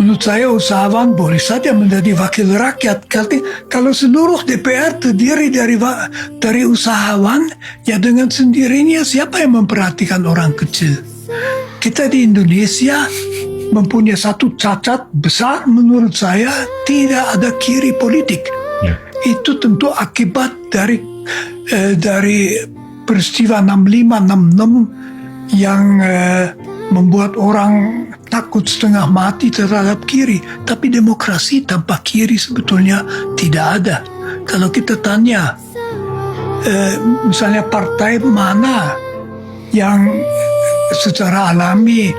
Menurut saya usahawan boleh saja menjadi wakil rakyat. Kalau seluruh DPR terdiri dari usahawan, ya dengan sendirinya siapa yang memperhatikan orang kecil? Kita di Indonesia mempunyai satu cacat besar menurut saya, tidak ada kiri politik. Itu tentu akibat dari peristiwa 65-66 yang membuat orang takut setengah mati terhadap kiri. Tapi demokrasi tanpa kiri sebetulnya tidak ada. Kalau kita tanya misalnya partai mana yang secara alami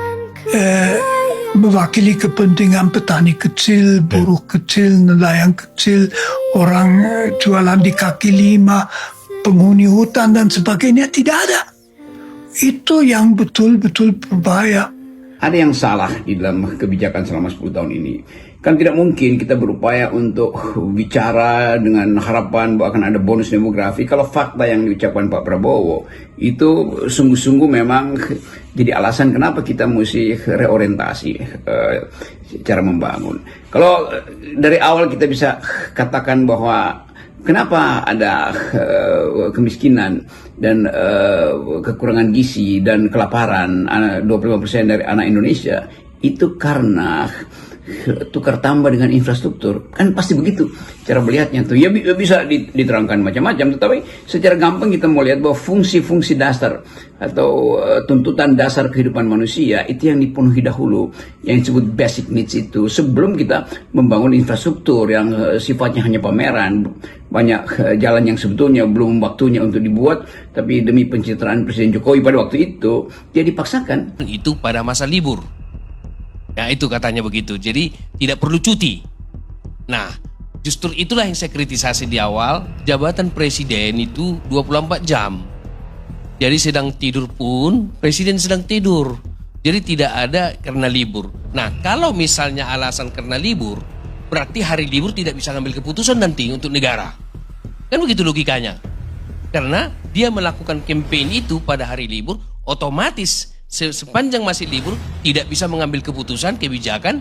mewakili kepentingan petani kecil, buruh kecil, nelayan kecil, orang jualan di kaki lima, penghuni hutan dan sebagainya, tidak ada. Itu yang betul-betul berbahaya. Ada yang salah di dalam kebijakan selama 10 tahun ini. Kan tidak mungkin kita berupaya untuk bicara dengan harapan bahwa akan ada bonus demografi kalau fakta yang diucapkan Pak Prabowo itu sungguh-sungguh memang jadi alasan kenapa kita mesti reorientasi cara membangun. Kalau dari awal kita bisa katakan bahwa kenapa ada kemiskinan dan kekurangan gizi dan kelaparan 25% dari anak Indonesia, itu karena tukar tambah dengan infrastruktur. Kan pasti begitu cara melihatnya tuh. Ya bisa diterangkan macam-macam, tetapi secara gampang kita mau lihat bahwa fungsi-fungsi dasar atau tuntutan dasar kehidupan manusia itu yang dipenuhi dahulu, yang disebut basic needs itu, sebelum kita membangun infrastruktur yang sifatnya hanya pameran. Banyak jalan yang sebetulnya belum waktunya untuk dibuat, tapi demi pencitraan Presiden Jokowi pada waktu itu dia dipaksakan. Itu pada masa libur. Nah itu katanya begitu, jadi tidak perlu cuti. Nah justru itulah yang saya kritisasi di awal, jabatan presiden itu 24 jam. Jadi sedang tidur pun, presiden sedang tidur. Jadi tidak ada karena libur. Nah kalau misalnya alasan karena libur, berarti hari libur tidak bisa ngambil keputusan nanti untuk negara. Kan begitu logikanya. Karena dia melakukan campaign itu pada hari libur, otomatis sepanjang masih libur tidak bisa mengambil keputusan kebijakan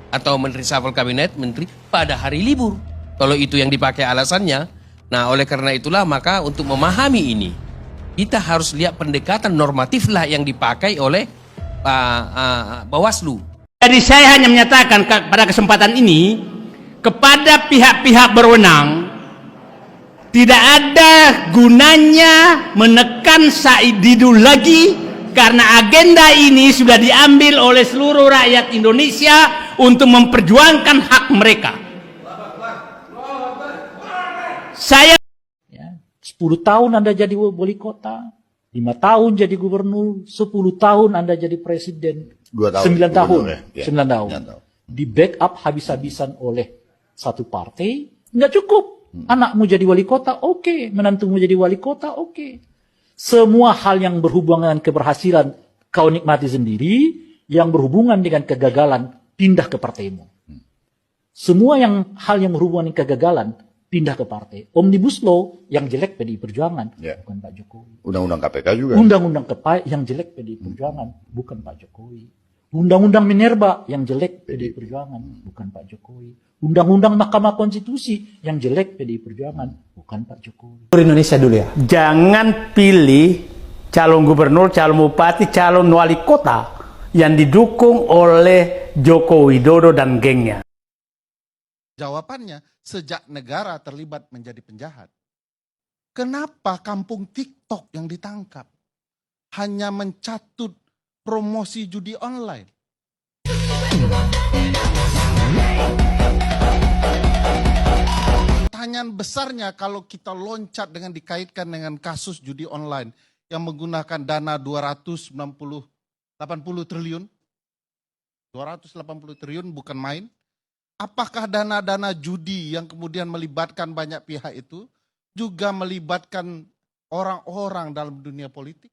atau reshuffle kabinet menteri pada hari libur. Kalau itu yang dipakai alasannya, nah oleh karena itulah maka untuk memahami ini kita harus lihat pendekatan normatif lah yang dipakai oleh Bawaslu. Jadi saya hanya menyatakan pada kesempatan ini kepada pihak-pihak berwenang, tidak ada gunanya menekan Said Didu lagi, karena agenda ini sudah diambil oleh seluruh rakyat Indonesia untuk memperjuangkan hak mereka. Saya 10 tahun Anda jadi wali kota, 5 tahun jadi gubernur, 10 tahun Anda jadi presiden, 2 tahun, 9 tahun, ya. 9 tahun. Di backup habis-habisan oleh satu partai, nggak cukup. Anakmu jadi wali kota, oke. Menantumu jadi wali kota, oke. Semua hal yang berhubungan dengan keberhasilan kau nikmati sendiri, yang berhubungan dengan kegagalan pindah ke partaimu. Semua hal yang berhubungan dengan kegagalan pindah ke partai. Omnibus Law yang jelek PDI Perjuangan, bukan Pak Jokowi. Undang-undang KPK juga. Undang-undang KPK yang jelek PDI Perjuangan, bukan Pak Jokowi. Undang-undang Minerba yang jelek PDI Perjuangan, bukan Pak Jokowi. Undang-undang Mahkamah Konstitusi yang jelek PDI Perjuangan, bukan Pak Jokowi. Indonesia dulu ya. Jangan pilih calon gubernur, calon bupati, calon wali kota yang didukung oleh Joko Widodo dan gengnya. Jawabannya, sejak negara terlibat menjadi penjahat, kenapa kampung TikTok yang ditangkap hanya mencatut promosi judi online? Pertanyaan besarnya kalau kita loncat dengan dikaitkan dengan kasus judi online yang menggunakan dana 280 triliun. 280 triliun bukan main. Apakah dana-dana judi yang kemudian melibatkan banyak pihak itu juga melibatkan orang-orang dalam dunia politik?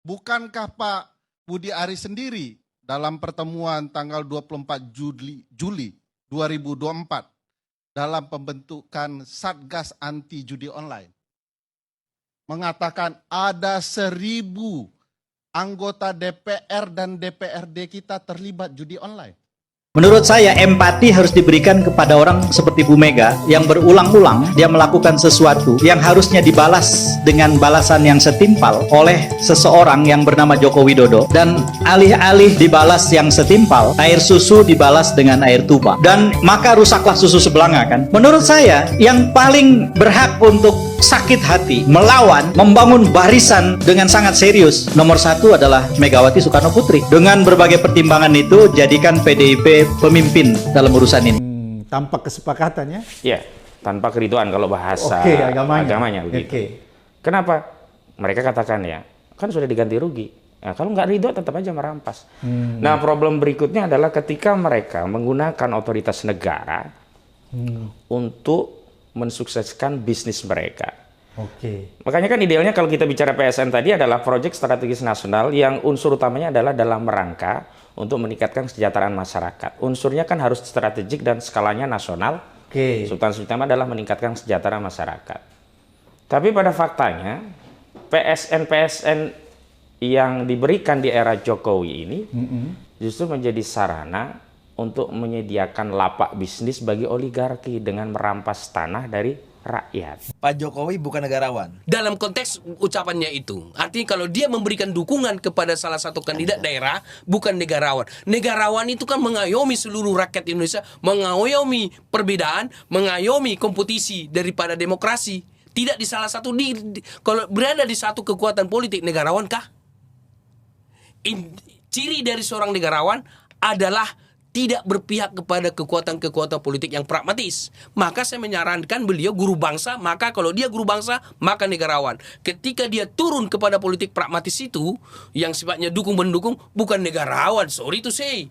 Bukankah Pak Budi Ari sendiri dalam pertemuan tanggal 24 Juli 2024 dalam pembentukan Satgas Anti Judi Online mengatakan ada 1.000 anggota DPR dan DPRD kita terlibat judi online? Menurut saya empati harus diberikan kepada orang seperti Bu Mega yang berulang-ulang dia melakukan sesuatu yang harusnya dibalas dengan balasan yang setimpal oleh seseorang yang bernama Joko Widodo, dan alih-alih dibalas yang setimpal, air susu dibalas dengan air tuba, dan maka rusaklah susu sebelanga kan. Menurut saya yang paling berhak untuk sakit hati, melawan, membangun barisan dengan sangat serius, nomor satu adalah Megawati Soekarno Putri. Dengan berbagai pertimbangan itu, jadikan PDIP pemimpin dalam urusan ini. Tanpa kesepakatan ya? Ya, tanpa keriduan kalau bahasa Oke, agamanya. begitu. Oke. Kenapa? Mereka katakan ya, kan sudah diganti rugi. Nah, kalau nggak ridho tetap aja merampas. Nah, problem berikutnya adalah ketika mereka menggunakan otoritas negara untuk mensukseskan bisnis mereka. Oke. Makanya kan idealnya kalau kita bicara PSN tadi adalah proyek strategis nasional yang unsur utamanya adalah dalam rangka untuk meningkatkan kesejahteraan masyarakat. Unsurnya kan harus strategik dan skalanya nasional. Oke. Substansi utama adalah meningkatkan kesejahteraan masyarakat. Tapi pada faktanya PSN yang diberikan di era Jokowi ini justru menjadi sarana untuk menyediakan lapak bisnis bagi oligarki dengan merampas tanah dari rakyat. Pak Jokowi bukan negarawan. Dalam konteks ucapannya itu, artinya kalau dia memberikan dukungan kepada salah satu kandidat daerah, bukan negarawan. Negarawan itu kan mengayomi seluruh rakyat Indonesia, mengayomi perbedaan, mengayomi kompetisi daripada demokrasi. Tidak di salah satu, kalau berada di satu kekuatan politik, negarawan kah? Ciri dari seorang negarawan adalah tidak berpihak kepada kekuatan-kekuatan politik yang pragmatis. Maka saya menyarankan beliau guru bangsa, maka kalau dia guru bangsa, maka negarawan. Ketika dia turun kepada politik pragmatis itu, yang sifatnya dukung-mendukung, bukan negarawan, sorry to say.